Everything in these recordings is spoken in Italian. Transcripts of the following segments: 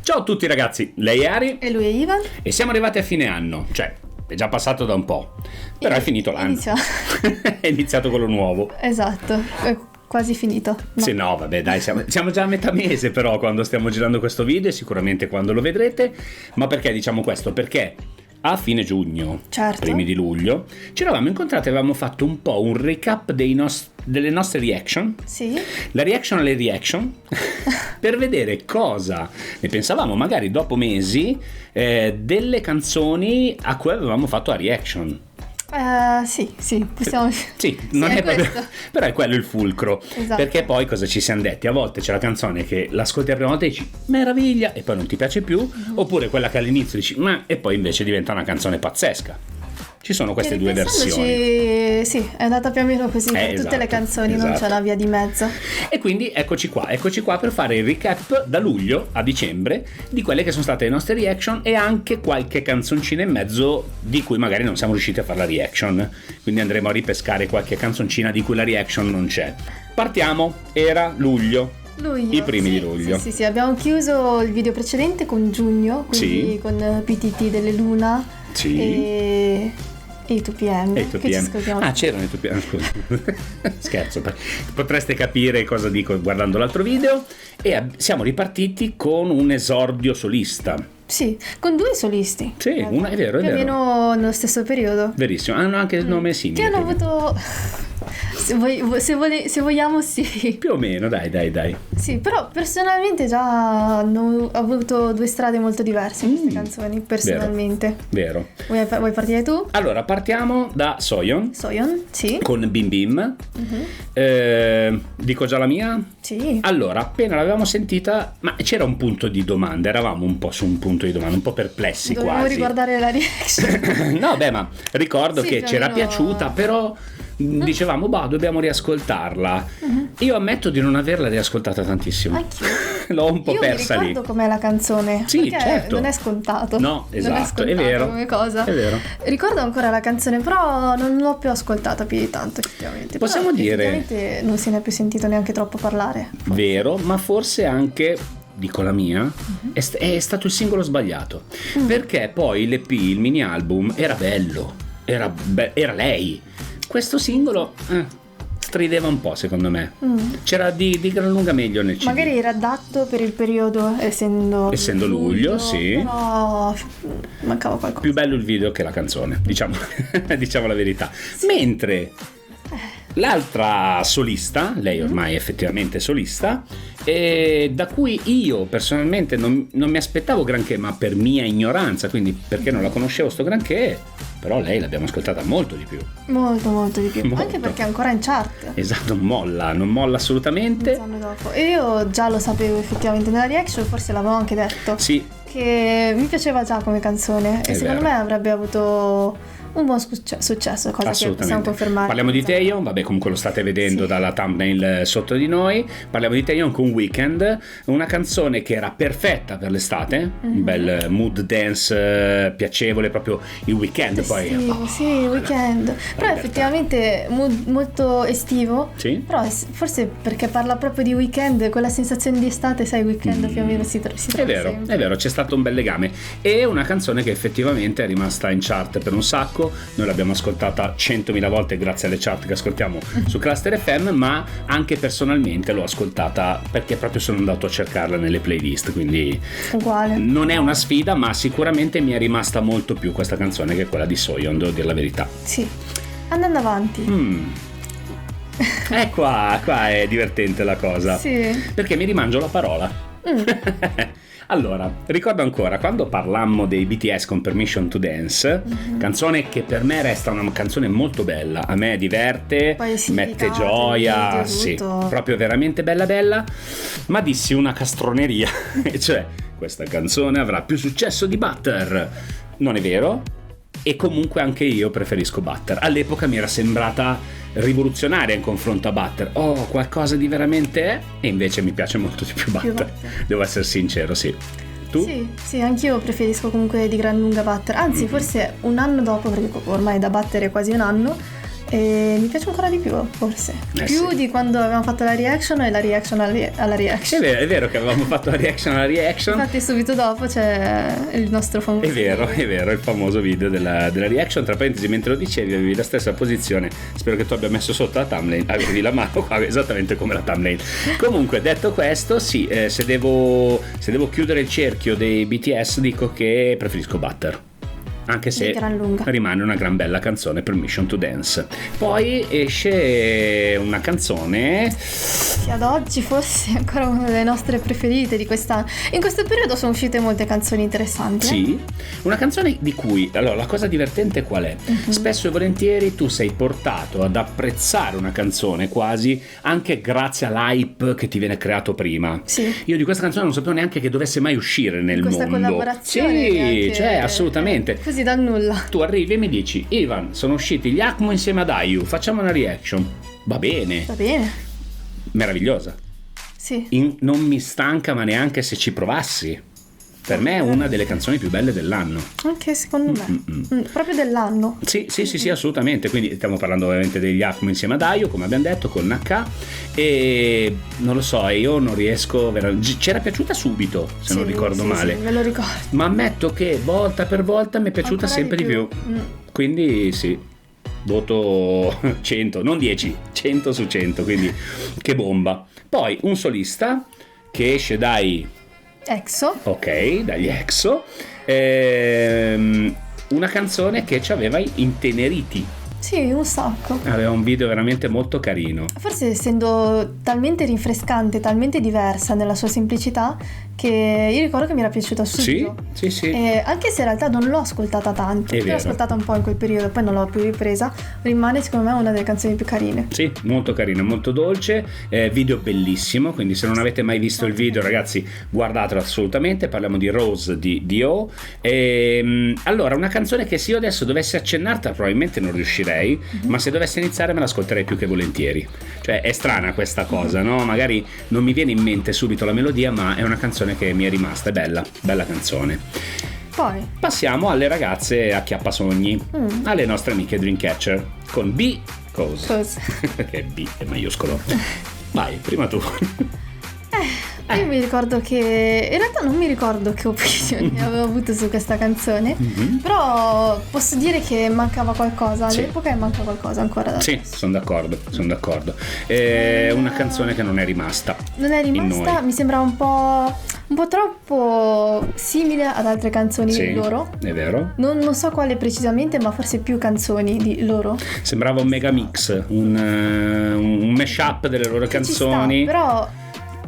Ciao a tutti ragazzi, lei è Ari E lui è Ivan. e siamo arrivati a fine anno, cioè è già passato da un po', però è finito l'anno. È iniziato quello nuovo. Esatto, è quasi finito. No. Sì, no, vabbè, dai, siamo già a metà mese però quando stiamo girando questo video, e sicuramente quando lo vedrete. Ma perché diciamo questo? Perché a fine giugno, Certo. primi di luglio, ci eravamo incontrati e avevamo fatto un po' un recap delle nostre reaction. Sì. La reaction alle reaction per vedere cosa ne pensavamo magari dopo mesi delle canzoni a cui avevamo fatto la reaction. Sì, possiamo. Sì, non Sì, è proprio, questo. però è quello il fulcro. Esatto. Perché poi cosa ci siamo detti? A volte c'è la canzone che l'ascolti la prima volta e dici meraviglia e poi non ti piace più, oppure quella che all'inizio dici ma e poi invece diventa una canzone pazzesca. Ci sono queste due versioni. Sì, è andata più o meno così per tutte le canzoni, non c'è la via di mezzo. E quindi eccoci qua per fare il recap da luglio a dicembre di quelle che sono state le nostre reaction e anche qualche canzoncina in mezzo di cui magari non siamo riusciti a fare la reaction. Quindi andremo a ripescare qualche canzoncina di cui la reaction non c'è. Partiamo, era luglio. I primi di luglio. Sì, abbiamo chiuso il video precedente con giugno, quindi Sì. con PTT delle Luna. Sì. E i 2PM. E i Che ci 2PM. ascoltiamo. Ah, c'erano i 2PM, scusa. Scherzo, potreste capire cosa dico guardando l'altro video. E siamo ripartiti con un esordio solista. Sì, con due solisti. Sì, è vero, Più o meno nello stesso periodo. Verissimo, hanno anche il nome simile. Che hanno avuto. Se vogliamo, sì. Più o meno, dai. Sì, però personalmente già hanno avuto due strade molto diverse queste canzoni, personalmente. Vero. Vuoi partire tu? Allora, partiamo da Soyeon Soyeon, sì. con Bim Bim. Dico già la mia? Sì. Allora, appena l'avevamo sentita, ma c'era un punto di domanda, eravamo un po' su un punto di domanda, un po' perplessi Dovevo quasi. riguardare la reaction. No, beh, ma ricordo Sì, che più o c'era meno. piaciuta, però dicevamo, dobbiamo riascoltarla. Io ammetto di non averla riascoltata tantissimo. Anch'io. L'ho un po' persa Io mi lì. ricordo com'è la canzone. Sì, perché certo. non è scontato. No, Non esatto, scontato è vero. come cosa. È vero. Ricordo ancora la canzone, però non l'ho più ascoltata più di tanto, effettivamente. Possiamo Però, dire- effettivamente non se ne è più sentito neanche troppo parlare. Vero, ma forse anche, dico la mia, è stato il singolo sbagliato. Perché poi l'EP, il mini album, era bello, era lei. Questo singolo strideva un po', secondo me. C'era di gran lunga meglio nel CD. Magari era adatto per il periodo, essendo luglio, sì. Però mancava qualcosa. Più bello il video che la canzone, diciamo, diciamo la verità. Mentre l'altra solista, lei ormai è effettivamente solista, da cui io personalmente non mi aspettavo granché, ma per mia ignoranza, quindi perché non la conoscevo sto granché, però lei l'abbiamo ascoltata molto di più. Molto di più. Molto. Anche perché è ancora in chart. Esatto, non molla assolutamente. Anno dopo. E io già lo sapevo effettivamente nella reaction, forse l'avevo anche detto. Sì, Che mi piaceva già come canzone. È E secondo vero. me avrebbe avuto un buon successo, cosa che possiamo assolutamente. confermare. Parliamo di Taeyeon, vabbè, comunque lo state vedendo dalla thumbnail sotto di noi. Parliamo di Taeyeon con Weekend, una canzone che era perfetta per l'estate, un bel mood dance piacevole, proprio il weekend poi. Sì, weekend. Però libertà. effettivamente molto estivo. Sì. Però forse perché parla proprio di weekend, quella sensazione di estate, sai, weekend più o meno si trova sempre. È vero, c'è stato un bel legame. E una canzone che effettivamente è rimasta in chart per un sacco. Noi l'abbiamo ascoltata 100.000 volte grazie alle chart che ascoltiamo su Cluster FM, ma anche personalmente l'ho ascoltata perché proprio sono andato a cercarla nelle playlist, quindi Uguale. non è una sfida, ma sicuramente mi è rimasta molto più questa canzone che quella di Soyeon, devo dire la verità. Sì. Andando avanti. Qua è divertente la cosa. Sì. Perché mi rimangio la parola. Allora, ricordo ancora quando parlammo dei BTS con Permission to Dance, canzone che per me resta una canzone molto bella, a me diverte, Poi il mette significato, gioia, il video, sì, tutto. proprio veramente bella, ma dissi una castroneria, e cioè questa canzone avrà più successo di Butter. Non è vero? E comunque anche io preferisco Butter. All'epoca mi era sembrata rivoluzionaria in confronto a Butter, qualcosa di veramente è, e invece mi piace molto di più Butter. Devo essere sincero, sì. Tu? Sì, anch'io preferisco comunque di gran lunga Butter, anzi forse un anno dopo, perché ormai da battere quasi un anno, e mi piace ancora di più, forse. Più sì. di quando avevamo fatto la reaction e la reaction alla reaction. È vero che avevamo fatto la reaction alla reaction. Infatti subito dopo c'è il nostro famoso È vero, il famoso video della reaction. Tra parentesi, mentre lo dicevi avevi la stessa posizione. Spero che tu abbia messo sotto la thumbnail. Avevi la mano qua esattamente come la thumbnail. Comunque, detto questo, sì, se devo chiudere il cerchio dei BTS dico che preferisco Butter, anche se rimane una gran bella canzone, Permission to Dance. Poi esce una canzone che ad oggi forse è ancora una delle nostre preferite di quest'anno. In questo periodo sono uscite molte canzoni interessanti. Sì, una canzone di cui, allora, la cosa divertente qual è? Spesso e volentieri tu sei portato ad apprezzare una canzone quasi anche grazie all'hype che ti viene creato prima. Sì. Io di questa canzone non sapevo neanche che dovesse mai uscire nel questa mondo. Collaborazione. Sì, anche, cioè assolutamente. Così dal nulla. Tu arrivi e mi dici: Ivan, sono usciti gli Akmu insieme ad IU, facciamo una reaction. Va bene. Va bene. Meravigliosa. Sì. Non mi stanca, ma neanche se ci provassi. Per me è una delle canzoni più belle dell'anno. Anche secondo me. Proprio dell'anno. Sì, assolutamente. Quindi stiamo parlando ovviamente degli Akmu insieme ad IU, come abbiamo detto, con NK. E non lo so, io non riesco. C'era piaciuta subito, se non ricordo male. Sì, me lo ricordo. Ma ammetto che volta per volta mi è piaciuta Ancora sempre di più. Quindi sì, voto 100, non 10, 100 su 100. Quindi che bomba. Poi un solista che esce dai EXO. Ok, dagli EXO. Una canzone che ci aveva inteneriti. Sì, un sacco. Aveva un video veramente molto carino. Forse essendo talmente rinfrescante, talmente diversa nella sua semplicità, che io ricordo che mi era piaciuta subito. Sì. Anche se in realtà non l'ho ascoltata tanto. L'ho ascoltata un po' in quel periodo, poi non l'ho più ripresa. Rimane secondo me una delle canzoni più carine. Sì, molto carina, molto dolce. Video bellissimo, quindi se non avete mai visto il video, ragazzi, guardatelo assolutamente. Parliamo di Rose di Dio. Allora, una canzone che se io adesso dovessi accennarla probabilmente non riuscirei, ma se dovessi iniziare me l'ascolterei più che volentieri. Cioè è strana questa cosa, no? Magari non mi viene in mente subito la melodia, ma è una canzone che mi è rimasta, è bella canzone. Poi passiamo alle ragazze acchiappasogni, alle nostre amiche Dreamcatcher con B Cause. Che B è maiuscolo. Vai, prima tu. Io mi ricordo che in realtà non mi ricordo che opinioni avevo avuto su questa canzone, però posso dire che mancava qualcosa all'epoca e manca qualcosa ancora. Sì, sono d'accordo. È una canzone che non è rimasta. Mi sembrava un po' troppo simile ad altre canzoni di loro. È vero. Non so quale precisamente, ma forse più canzoni di loro. Sembrava un mega mix, un mashup delle loro canzoni. Ci sta, però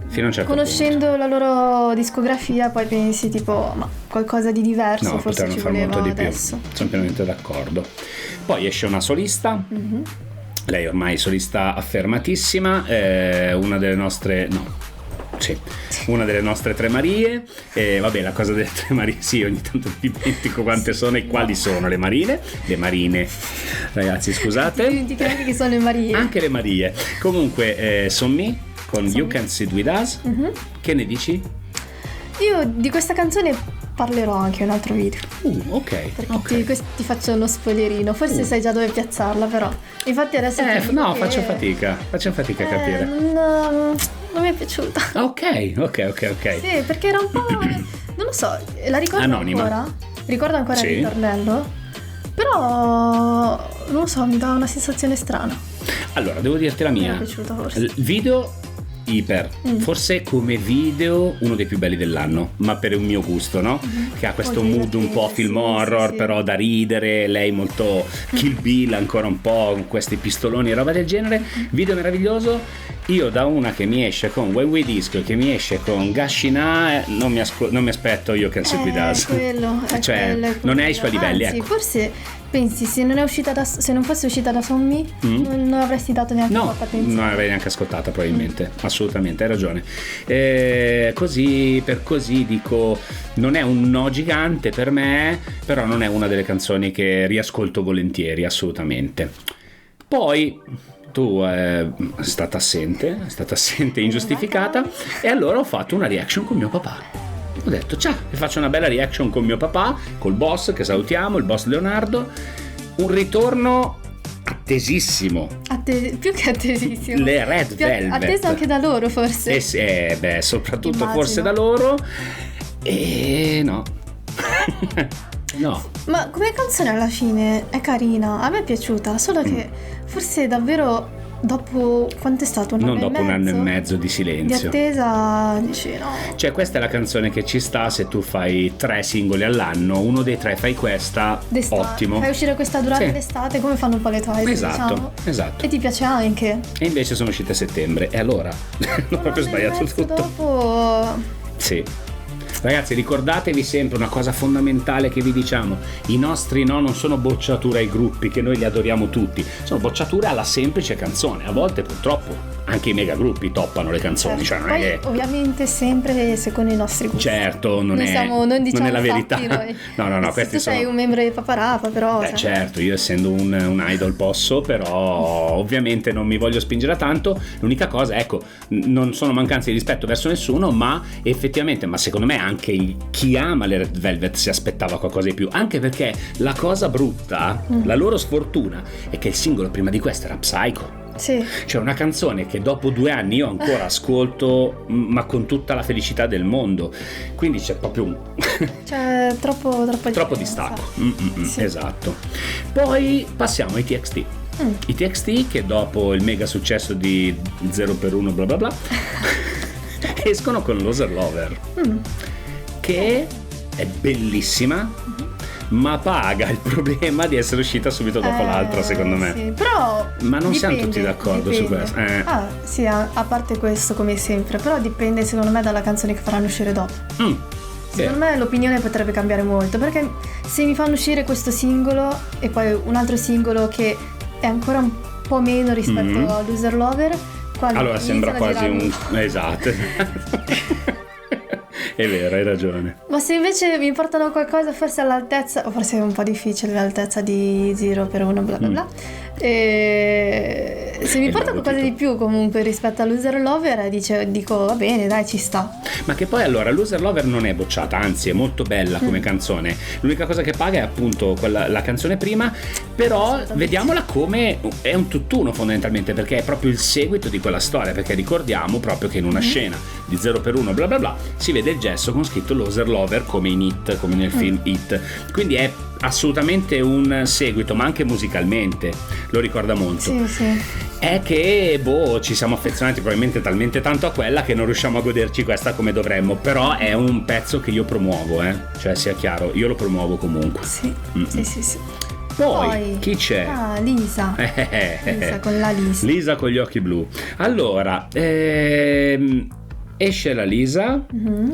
fino a un certo conoscendo punto la loro discografia poi pensi tipo ma qualcosa di diverso forse ci voleva molto di adesso. Più. Sono pienamente d'accordo. Poi esce una solista. Lei ormai solista affermatissima, una delle nostre tre Marie. Vabbè, la cosa delle tre Marie, sì, ogni tanto mi dimentico quante sono e quali sono le marine, ragazzi, scusate, Dimenticate che sono le Marie, anche le Marie. Comunque Sonmi con You Can Sit With Us. Che ne dici? Io di questa canzone parlerò anche in un altro video. Ok. Perché ti faccio uno spoilerino. Forse sai già dove piazzarla, però. Infatti adesso faccio fatica a capire. Non mi è piaciuta. Ok. Sì, perché era un po', non lo so, la ricordo anonima. ancora. Ricordo ancora il ritornello. Però non lo so, mi dà una sensazione strana. Allora, devo dirti la mia. Mi è piaciuta forse. Il video forse come video uno dei più belli dell'anno, ma per un mio gusto, no? Che ha questo mood un po' film horror, però da ridere, lei molto Kill Bill ancora un po', con questi pistoloni e roba del genere. Video meraviglioso. Io da una che mi esce con When We Disco, che mi esce con Gashina, non mi aspetto You Can Sit With Us. Non è ai suoi livelli. Anzi, forse pensi se non fosse uscita da Sonmi non avresti dato neanche molta attenzione. Non l'avrei neanche ascoltata probabilmente. Assolutamente, hai ragione. Così dico, non è un no gigante per me, però non è una delle canzoni che riascolto volentieri, assolutamente. Poi tu è stata assente ingiustificata, e allora ho fatto una reaction con mio papà. Ho detto faccio una bella reaction con mio papà, col boss che salutiamo, il boss Leonardo. Un ritorno attesissimo. Più che attesissimo. Le Red Velvet. Atteso anche da loro, forse. Sì, soprattutto Immagino. forse da loro. E no. No. Ma come canzone alla fine è carina, a me è piaciuta, solo che forse davvero dopo quanto è stato? Non dopo un anno e mezzo di silenzio. Di attesa, dici no. Cioè questa è la canzone che ci sta se tu fai 3 singoli all'anno, uno dei 3 fai questa, D'estate. ottimo. Fai uscire questa durante Sì. l'estate come fanno un po' le Twice, Esatto, esatto. E ti piace anche. E invece sono uscite a settembre e allora l'ho proprio sbagliato tutto. Dopo. Sì. Ragazzi, ricordatevi sempre una cosa fondamentale che vi diciamo: i nostri no non sono bocciature ai gruppi, che noi li adoriamo tutti, sono bocciature alla semplice canzone. A volte purtroppo anche i mega gruppi toppano le canzoni, Certo. cioè non Poi, è che... ovviamente sempre secondo i nostri gusti. Certo, non Non diciamo è la verità. fatti noi. No, Se questi tu sei sono... un membro di Paparapa, però Beh, certo, io essendo un idol posso, però ovviamente non mi voglio spingere a tanto. L'unica cosa, ecco, non sono mancanze di rispetto verso nessuno, ma effettivamente, ma secondo me anche chi ama le Red Velvet si aspettava qualcosa di più, anche perché la cosa brutta, la loro sfortuna, è che il singolo prima di questo era Psycho. sì. Cioè una canzone che dopo 2 anni io ancora ascolto, ma con tutta la felicità del mondo, quindi c'è proprio un C'è troppo troppo distacco. Sì. Esatto. Poi passiamo ai TXT. I TXT che dopo il mega successo di 0x1 bla bla bla escono con Loser Lover, che è bellissima, ma paga il problema di essere uscita subito dopo l'altra, secondo me. Sì. Però Ma non siamo dipende, tutti d'accordo su dipende. questo. Ah, sì, a parte questo, come sempre, però dipende secondo me dalla canzone che faranno uscire dopo. Secondo me l'opinione potrebbe cambiare molto, perché se mi fanno uscire questo singolo e poi un altro singolo che è ancora un po' meno rispetto a Loser Lover, Allora sembra quasi diranno. Esatto. È vero, hai ragione. Ma se invece mi portano qualcosa forse all'altezza, o forse è un po' difficile all'altezza di 0x1 bla bla bla, e se mi È porta bello qualcosa tutto. di più comunque rispetto a Loser Lover, dico va bene, dai, ci sta. Ma che poi allora Loser Lover non è bocciata, anzi è molto bella come canzone. L'unica cosa che paga è appunto la canzone prima, però vediamola come è un tutt'uno fondamentalmente, perché è proprio il seguito di quella storia, perché ricordiamo proprio che in una scena di 0x1 bla bla bla si vede il gesso con scritto Loser Lover come in It, come nel film It, quindi è assolutamente un seguito, ma anche musicalmente lo ricorda molto. Sì. È che ci siamo affezionati probabilmente talmente tanto a quella che non riusciamo a goderci questa come dovremmo, però è un pezzo che io promuovo, cioè sia chiaro, io lo promuovo comunque. Sì. Poi chi c'è? Lisa. Lisa con la Lisa. Lisa con gli occhi blu. Allora, esce la Lisa,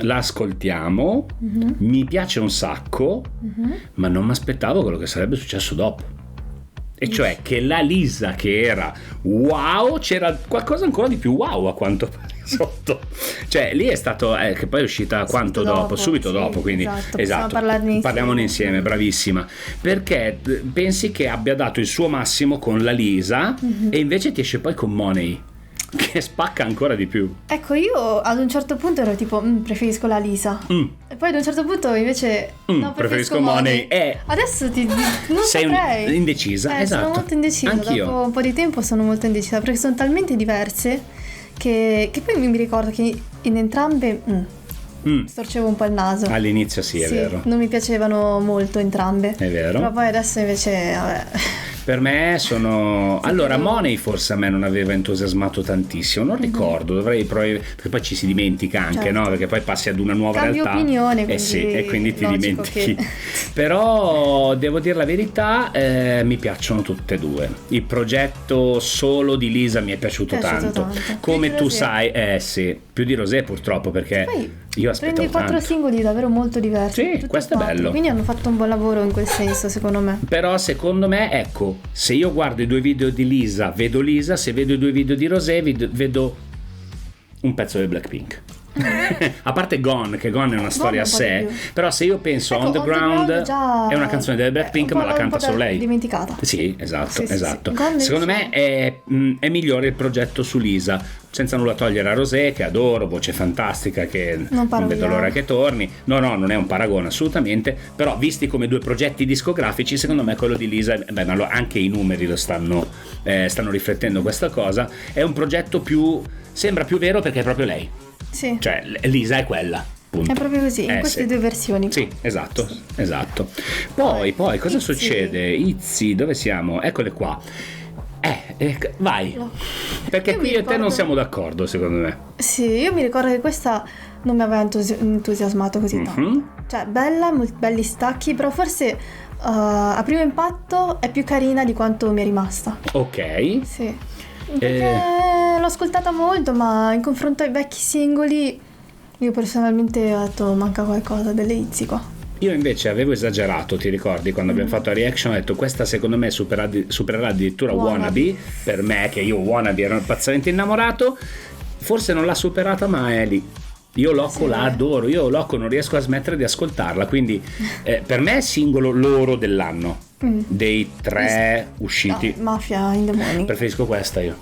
la ascoltiamo, mi piace un sacco, ma non mi aspettavo quello che sarebbe successo dopo. E cioè che la Lisa che era wow, c'era qualcosa ancora di più wow a quanto pare sotto. Cioè lì è stato che poi è uscita quanto dopo? Subito sì, dopo, quindi esatto. Parliamone insieme, bravissima. Perché pensi che abbia dato il suo massimo con la Lisa e invece ti esce poi con Money, che spacca ancora di più. Ecco, io ad un certo punto ero tipo preferisco la Lisa, e poi ad un certo punto invece no, preferisco Money. Adesso non sei saprei. Indecisa, esatto. Sono molto indecisa. Anch'io. Dopo un po' di tempo sono molto indecisa, perché sono talmente diverse che poi mi ricordo che in entrambe storcevo un po' il naso. All'inizio sì, è vero. Non mi piacevano molto entrambe. È vero. Però poi adesso invece vabbè. Per me sono... Allora, Money forse a me non aveva entusiasmato tantissimo, non ricordo, dovrei provare, perché poi ci si dimentica anche, certo. no? Perché poi passi ad una nuova Cambio realtà. opinione, quindi Sì, e quindi ti logico dimentichi. che... Però devo dire la verità, mi piacciono tutte e due. Il progetto solo di Lisa mi è piaciuto tanto. Come Più di tu Rosé. sai, sì, più di Rosé purtroppo, perché Poi io aspettavo prendi 4 tanto. singoli davvero molto diversi. Sì, tutti questo è quattro, bello. Quindi hanno fatto un buon lavoro in quel senso, secondo me. Però secondo me, ecco, se io guardo i 2 video di Lisa, vedo Lisa, se vedo i 2 video di Rosé, vedo un pezzo del Blackpink. A parte Gone, che Gone è una storia a sé, però se io penso ecco, On the Ground già è una canzone delle Blackpink, ma la canta solo lei. Dimenticata. Sì, esatto, Sì, esatto. Sì. Secondo me è migliore il progetto su Lisa, senza nulla togliere a Rosé, che adoro, voce fantastica, che non vedo l'ora che torni. No, non è un paragone assolutamente, però visti come due progetti discografici, secondo me quello di Lisa, ma anche i numeri lo stanno riflettendo questa cosa, è un progetto sembra più vero perché è proprio lei. Sì. Cioè Lisa è quella. Punto. È proprio così, in queste due versioni. Sì, esatto. Poi cosa succede? Izzy, dove siamo? Eccole qua. Vai. Perché qui io e te non siamo d'accordo, secondo me. Sì, io mi ricordo che questa non mi aveva entusiasmato così tanto. Cioè, bella, belli stacchi, però forse a primo impatto è più carina di quanto mi è rimasta. Ok. Sì. Perché l'ho ascoltata molto, ma in confronto ai vecchi singoli io personalmente ho detto manca qualcosa delle Izzy qua. Io invece avevo esagerato, ti ricordi, quando abbiamo fatto la reaction, ho detto questa secondo me supererà addirittura Wannabe, per me che io Wannabe ero pazzamente innamorato, forse non l'ha superata ma è lì. Io Loco la adoro, io Loco non riesco a smettere di ascoltarla, quindi per me è singolo loro dell'anno. Dei 3 usciti. No, Mafia in the Morning. Preferisco questa io.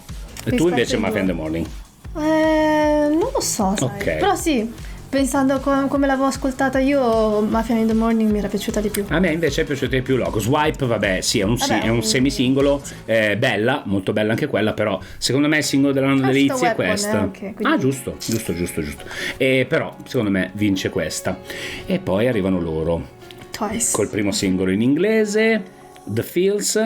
E tu invece Mafia in the Morning? Non lo so, sai. Okay. Però sì, pensando come l'avevo ascoltata io, Mafia in the Morning mi era piaciuta di più. A me invece è piaciuta di più Loco. Swipe, vabbè, sì, è un semisingolo, bella, molto bella anche quella, però secondo me il singolo dell'anno delle Izzy è questa. Okay, quindi... giusto. Però secondo me vince questa. E poi arrivano loro. Twice. Col primo singolo in inglese, The Feels.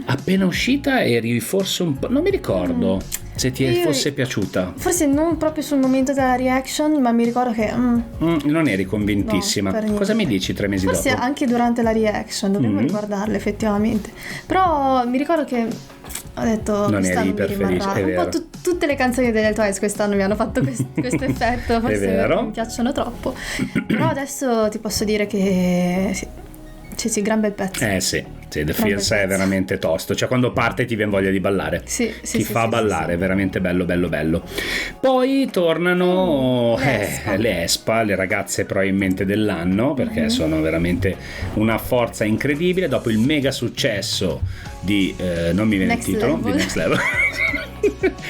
Appena uscita eri forse un po', non mi ricordo se ti fosse piaciuta. Forse non proprio sul momento della reaction, ma mi ricordo che non eri convintissima. No, cosa mi dici 3 mesi forse dopo? Forse anche durante la reaction dovremmo riguardarla effettivamente. Però mi ricordo che ho detto non eri iper felice, è vero. Un po' tutte le canzoni delle Twice quest'anno mi hanno fatto questo effetto, forse mi piacciono troppo. Però adesso ti posso dire che sì, gran bel pezzo. Sì, The Feels è veramente tosto, cioè quando parte ti viene voglia di ballare, ti fa ballare, veramente bello. Poi tornano le Espa, le ragazze probabilmente dell'anno, perché sono veramente una forza incredibile dopo il mega successo di non mi viene il titolo, di Next Level.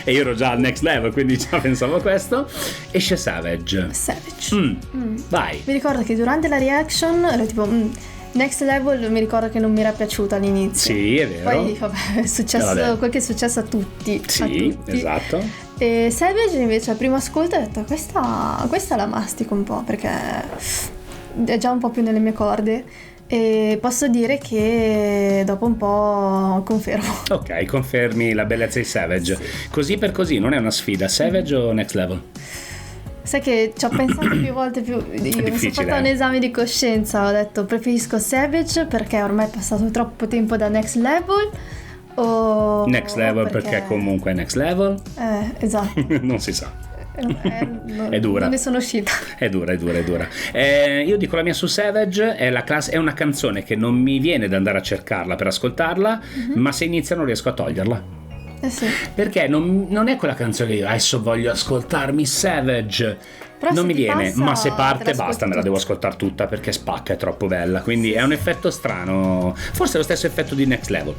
E io ero già al Next Level, quindi già pensavo a questo. Esce Savage. Vai. Mi ricordo che durante la reaction ero tipo Next Level, mi ricordo che non mi era piaciuta all'inizio. Sì, è vero. Poi vabbè, è successo quel che è successo a tutti. Sì, esatto. E Savage invece al primo ascolto ho detto questa la mastico un po', perché è già un po' più nelle mie corde. E posso dire che dopo un po' confermo. Ok, confermi la bellezza di Savage. Sì. Così per così, non è una sfida, Savage o Next Level? Sai che ci ho pensato più volte, io mi sono fatta un esame di coscienza, ho detto preferisco Savage perché ormai è passato troppo tempo da Next Level, o Next Level perché comunque è Next Level. Esatto. Non si sa. È dura. Non ne sono uscita. È dura. Io dico la mia su Savage, è una canzone che non mi viene da andare a cercarla per ascoltarla, ma se inizia non riesco a toglierla. Sì. Perché non è quella canzone che io adesso voglio ascoltarmi Savage, però non mi viene, ma se parte basta, me la devo ascoltare tutta perché spacca, è troppo bella, quindi è un effetto strano, forse è lo stesso effetto di Next Level.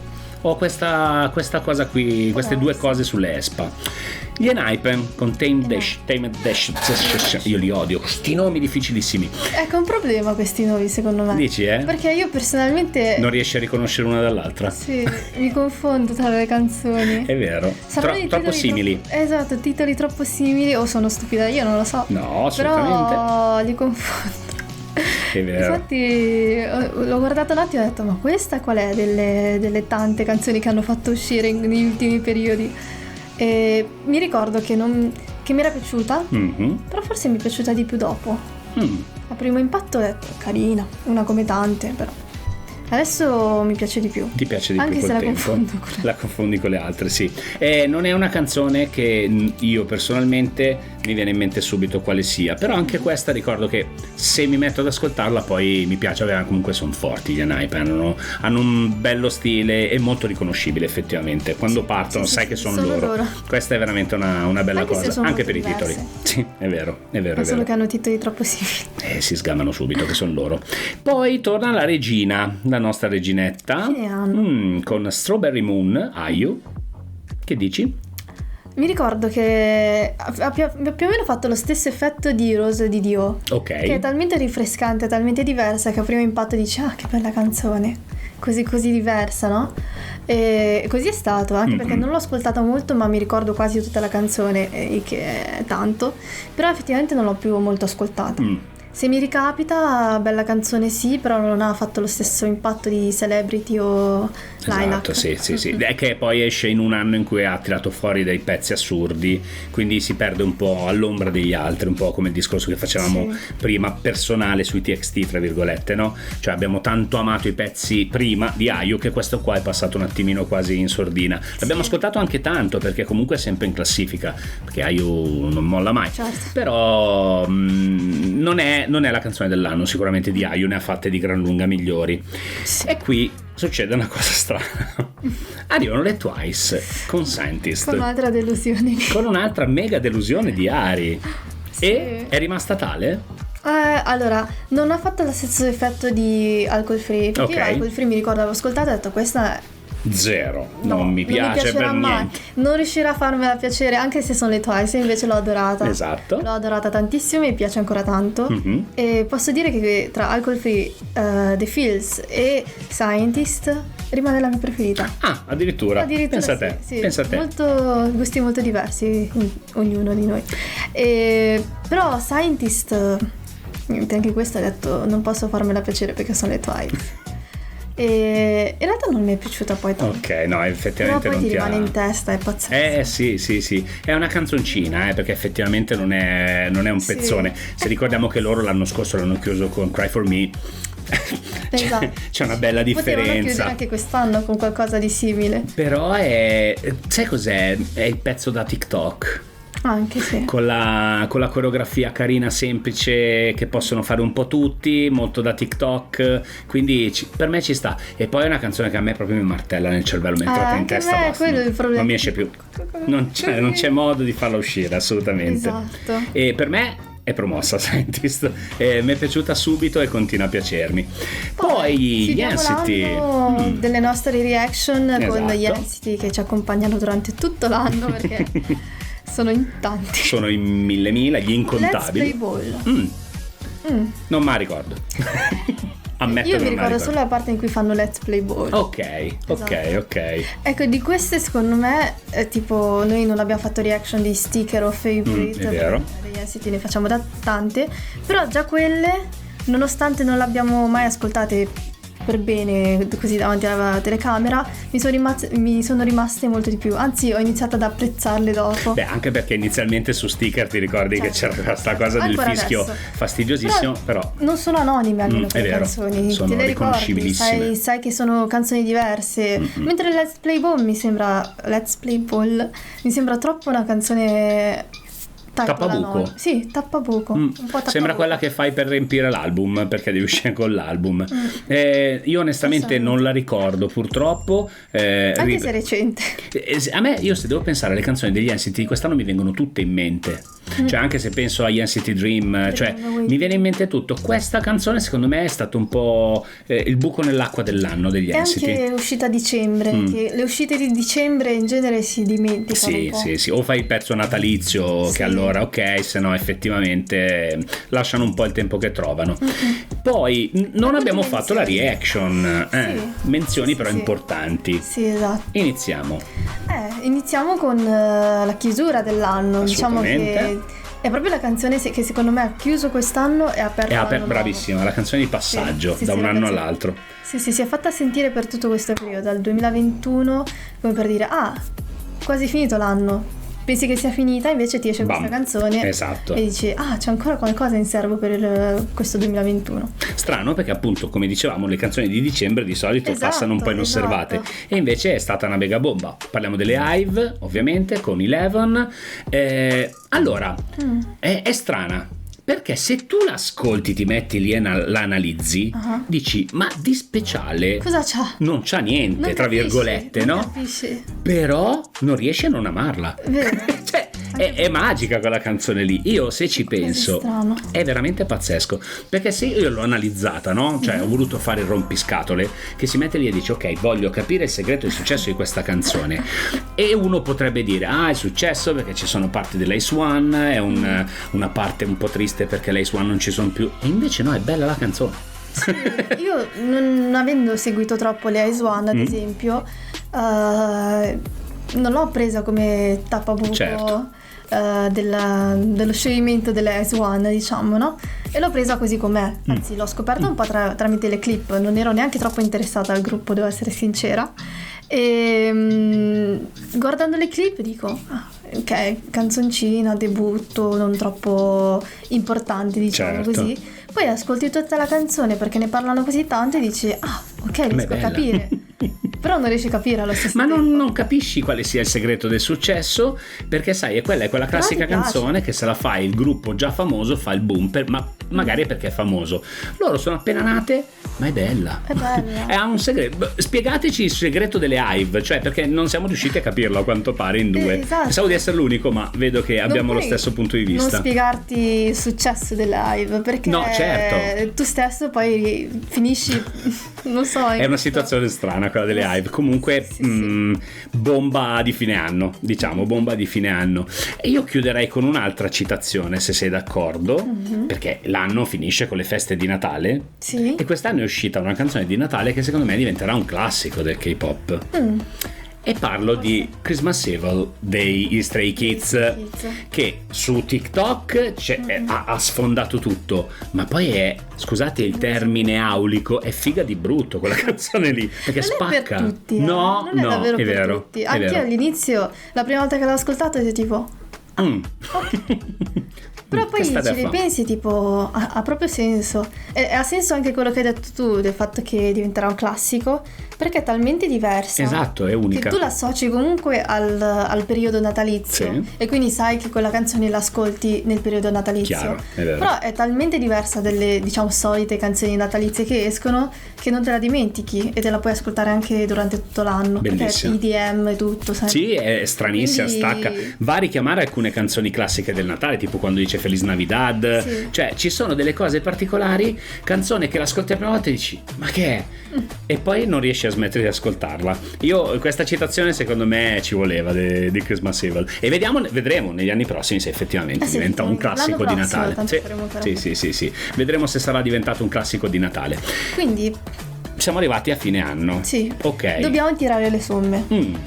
Ho questa cosa qui, queste due cose sulle Espa. Gli Enhypen con Tamed Dash, io li odio, questi nomi difficilissimi. Ecco, un problema questi nomi secondo me. Dici, Perché io personalmente non riesci a riconoscere una dall'altra. Sì, mi confondo tra le canzoni. È vero, troppo simili. Esatto, titoli troppo simili, o sono stupida, io non lo so. No, assolutamente. Però li confondo. È vero. Infatti l'ho guardato un attimo e ho detto ma questa qual è delle tante canzoni che hanno fatto uscire negli ultimi periodi, e mi ricordo che mi era piaciuta, però forse mi è piaciuta di più dopo. A primo impatto ho detto carina, una come tante, però Adesso mi piace di più. Ti piace di anche più se col la tempo? confondo con La confondi con le altre, sì. Non è una canzone che io personalmente mi viene in mente subito quale sia, però anche questa ricordo che se mi metto ad ascoltarla poi mi piace, comunque sono forti gli Hype, hanno un bello stile e molto riconoscibile effettivamente, quando partono sai che sono loro. Questa è veramente una bella anche cosa, anche per diverse. I titoli. Sì, è vero. Solo che hanno titoli troppo simili. Si sgamano subito che sono loro. Poi torna la regina, la nostra reginetta, con Strawberry Moon, IU. Che dici? Mi ricordo che ha più o meno fatto lo stesso effetto di Rose di Dio. Ok. Che è talmente rinfrescante, talmente diversa che a primo impatto dici che bella canzone. Così diversa, no? E così è stato, anche perché non l'ho ascoltata molto, ma mi ricordo quasi tutta la canzone, che è tanto. Però effettivamente non l'ho più molto ascoltata. Se mi ricapita, bella canzone sì, però non ha fatto lo stesso impatto di Celebrity o Lilac. Esatto, sì. È che poi esce in un anno in cui ha tirato fuori dei pezzi assurdi, quindi si perde un po' all'ombra degli altri, un po' come il discorso che facevamo prima, personale sui TXT, tra virgolette, no? Cioè abbiamo tanto amato i pezzi prima di IU che questo qua è passato un attimino quasi in sordina. L'abbiamo ascoltato anche tanto perché comunque è sempre in classifica, perché IU non molla mai. Certo. Però non è la canzone dell'anno sicuramente di IU, ne ha fatte di gran lunga migliori. E qui succede una cosa strana. Arrivano le Twice con Scientist, con un'altra delusione, con un'altra mega delusione di Ari. E è rimasta tale? Allora, non ha fatto lo stesso effetto di Alcohol Free, perché Alcohol Free mi ricordo, avevo ascoltato e ho detto questa zero, non mi piace per niente. Non riuscirà a farmela piacere, anche se sono le Twice, invece l'ho adorata. Esatto. L'ho adorata tantissimo, mi piace ancora tanto. E posso dire che tra Alcohol Free, The Feels e Scientist rimane la mia preferita. Addirittura pensa a te, sì. Pensa a te. Gusti molto diversi ognuno di noi. Però Scientist, anche questo ho detto non posso farmela piacere perché sono le Twice. E in realtà non mi è piaciuta poi tanto. Ok, no, effettivamente però poi non ti rimane in testa, è pazzesco. Sì, è una canzoncina, perché effettivamente non è un pezzone. Se ricordiamo che loro l'anno scorso l'hanno chiuso con Cry For Me. Esatto. C'è una bella differenza. Potevano chiudere anche quest'anno con qualcosa di simile. Però sai cos'è? È il pezzo da TikTok. Anche sì. Con la coreografia carina, semplice, che possono fare un po' tutti, molto da TikTok, quindi per me ci sta. E poi è una canzone che a me proprio mi martella nel cervello, mi entrata in testa, basta, quello è il problema. non mi esce più, non c'è modo di farla uscire assolutamente. Esatto. E per me è promossa Scientist, mi è piaciuta subito e continua a piacermi. Poi gli NCT delle nostre reaction con gli Esatto. NCT che ci accompagnano durante tutto l'anno perché sono in tanti. Sono in mille, gli incontabili. Let's Play Ball. Non me la ricordo. Ammetto Io che mi non ricordo solo la parte in cui fanno Let's Play Ball. Ok. Ecco, di queste secondo me tipo noi non abbiamo fatto reaction di sticker o favorite, è vero. degli NCT ne facciamo da tante, però già quelle, nonostante non le abbiamo mai ascoltate per bene così davanti alla telecamera, mi sono rimaste molto di più, anzi ho iniziato ad apprezzarle dopo. Beh, anche perché inizialmente su Sticker ti ricordi che c'era questa cosa del Ancora fischio adesso. Fastidiosissimo, però non sono anonime almeno è quelle vero, canzoni, sono te le ricordi, riconoscibilissime. sai che sono canzoni diverse. Mentre Let's Play Ball mi sembra troppo una canzone tappabuco. Sì, tappabuco. Un po' tappabuco. Sembra quella che fai per riempire l'album, perché devi uscire con l'album. Io onestamente non la ricordo purtroppo, anche se è recente. A me, io se devo pensare alle canzoni degli NCT di quest'anno mi vengono tutte in mente, cioè anche se penso agli NCT Dream, cioè mi viene in mente tutto. Questa canzone secondo me è stato un po' il buco nell'acqua dell'anno degli NCT. È anche uscita a dicembre, che le uscite di dicembre in genere si dimenticano un po'. Sì, o fai il pezzo natalizio che allora ok, se no effettivamente lasciano un po' il tempo che trovano. Poi non abbiamo fatto la reaction, menzioni però importanti. Sì, esatto. Iniziamo con la chiusura dell'anno. Diciamo Assolutamente. che è proprio la canzone che secondo me ha chiuso quest'anno e ha aperto bravissima, la canzone di passaggio da un anno all'altro. Sì, si è fatta sentire per tutto questo periodo, dal 2021, come per dire, quasi finito l'anno. pensi che sia finita, invece ti esce questa canzone. Esatto. E dici, c'è ancora qualcosa in serbo per questo 2021. Strano, perché appunto, come dicevamo, le canzoni di dicembre di solito passano un po' inosservate, e invece è stata una mega bomba. Parliamo delle Hive, ovviamente, con Eleven. Allora, è strana, perché se tu l'ascolti, ti metti lì e l'analizzi, dici, ma di speciale cosa c'ha? Non c'ha niente, non tra capisci, virgolette, non no? Capisci. Però non riesci a non amarla. Vero. Cioè, è magica quella canzone lì. Io, se ci penso, è veramente pazzesco, perché se io l'ho analizzata, no? Cioè, ho voluto fare il rompiscatole, che si mette lì e dice, ok, voglio capire il segreto di successo di questa canzone. E uno potrebbe dire, è successo perché ci sono parti dell'Ace One, è una parte un po' triste perché l'Ace One non ci sono più, e invece no, è bella la canzone. Sì, io non avendo seguito troppo le Ace One, ad esempio, non l'ho presa come tappabuco, certo, dello scioglimento delle Ace One, diciamo, no? E l'ho presa così com'è, anzi l'ho scoperta un po' tramite le clip, non ero neanche troppo interessata al gruppo, devo essere sincera, e guardando le clip dico, ok, canzoncina, debutto, non troppo importante, diciamo, certo, così. Poi ascolti tutta la canzone perché ne parlano così tanto e dici, ok, riesco a capire. Però non riesci a capire allo stesso tempo. Ma non capisci quale sia il segreto del successo, perché sai, è quella classica canzone che se la fa il gruppo già famoso fa il boom, ma magari perché è famoso. Loro sono appena nate, ma è bella. È bella. Ha un segreto. Spiegateci il segreto delle Hive, cioè, perché non siamo riusciti a capirlo a quanto pare in due. Esatto. Pensavo di essere l'unico, ma vedo che abbiamo lo stesso punto di vista. Non spiegarti il successo delle Hive, perché no, certo, tu stesso poi finisci, non so. È una situazione strana quella delle Hive. Comunque bomba di fine anno, diciamo, bomba di fine anno. E io chiuderei con un'altra citazione, se sei d'accordo, perché l'anno finisce con le feste di Natale, e quest'anno è uscita una canzone di Natale che secondo me diventerà un classico del K-pop. E parlo di Christmas Evil dei Stray Kids, che su TikTok ha sfondato tutto, ma poi è, scusate il termine aulico, è figa di brutto quella canzone lì, perché non spacca. È per tutti, no, non è davvero è per vero, tutti. è Anche vero. all'inizio, la prima volta che l'ho ascoltato, ero tipo però poi ci ripensi, tipo ha proprio senso, e ha senso anche quello che hai detto tu del fatto che diventerà un classico, perché è talmente diversa, esatto, è unica, che tu l'associ comunque al periodo natalizio, e quindi sai che quella canzone l'ascolti nel periodo natalizio. Chiaro, è vero. Però è talmente diversa dalle, diciamo, solite canzoni natalizie che escono, che non te la dimentichi e te la puoi ascoltare anche durante tutto l'anno. Bellissima. Perché è EDM e tutto, sai? Sì, è stranissima, Quindi stacca, va a richiamare alcune canzoni classiche del Natale, tipo quando dice Feliz Navidad, cioè ci sono delle cose particolari, canzone che l'ascolti la prima volta e dici ma che è? E poi non riesci a smettere di ascoltarla. Io questa citazione secondo me ci voleva di Christmas Evil, e vedremo negli anni prossimi se effettivamente diventa un classico di Natale. Sì, vedremo se sarà diventato un classico di Natale. Quindi siamo arrivati a fine anno. Sì. Ok. Dobbiamo tirare le somme.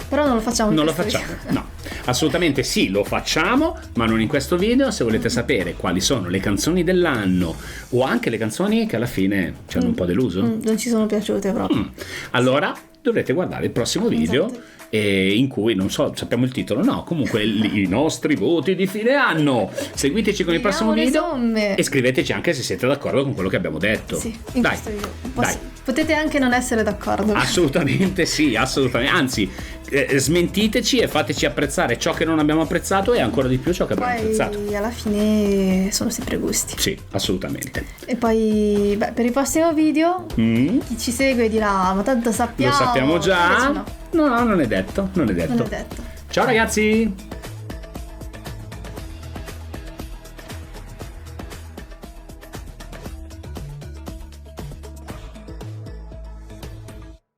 Però non lo facciamo. Non lo facciamo. No. Assolutamente sì, lo facciamo, ma non in questo video. Se volete sapere quali sono le canzoni dell'anno, o anche le canzoni che alla fine ci hanno un po' deluso, non ci sono piaciute proprio, allora dovrete guardare il prossimo video. Esatto. In cui, non so, sappiamo il titolo, no, comunque i nostri voti di fine anno. Seguiteci con il prossimo video e scriveteci anche se siete d'accordo con quello che abbiamo detto. Sì, in dai, questo video. Potete anche non essere d'accordo. Assolutamente sì, assolutamente. Anzi, smentiteci e fateci apprezzare ciò che non abbiamo apprezzato e ancora di più ciò che abbiamo apprezzato. Poi alla fine sono sempre gusti. Sì, assolutamente. E poi per il prossimo video chi ci segue dirà ma tanto sappiamo. Lo sappiamo già. No, non è detto. Non è detto. Ciao ragazzi.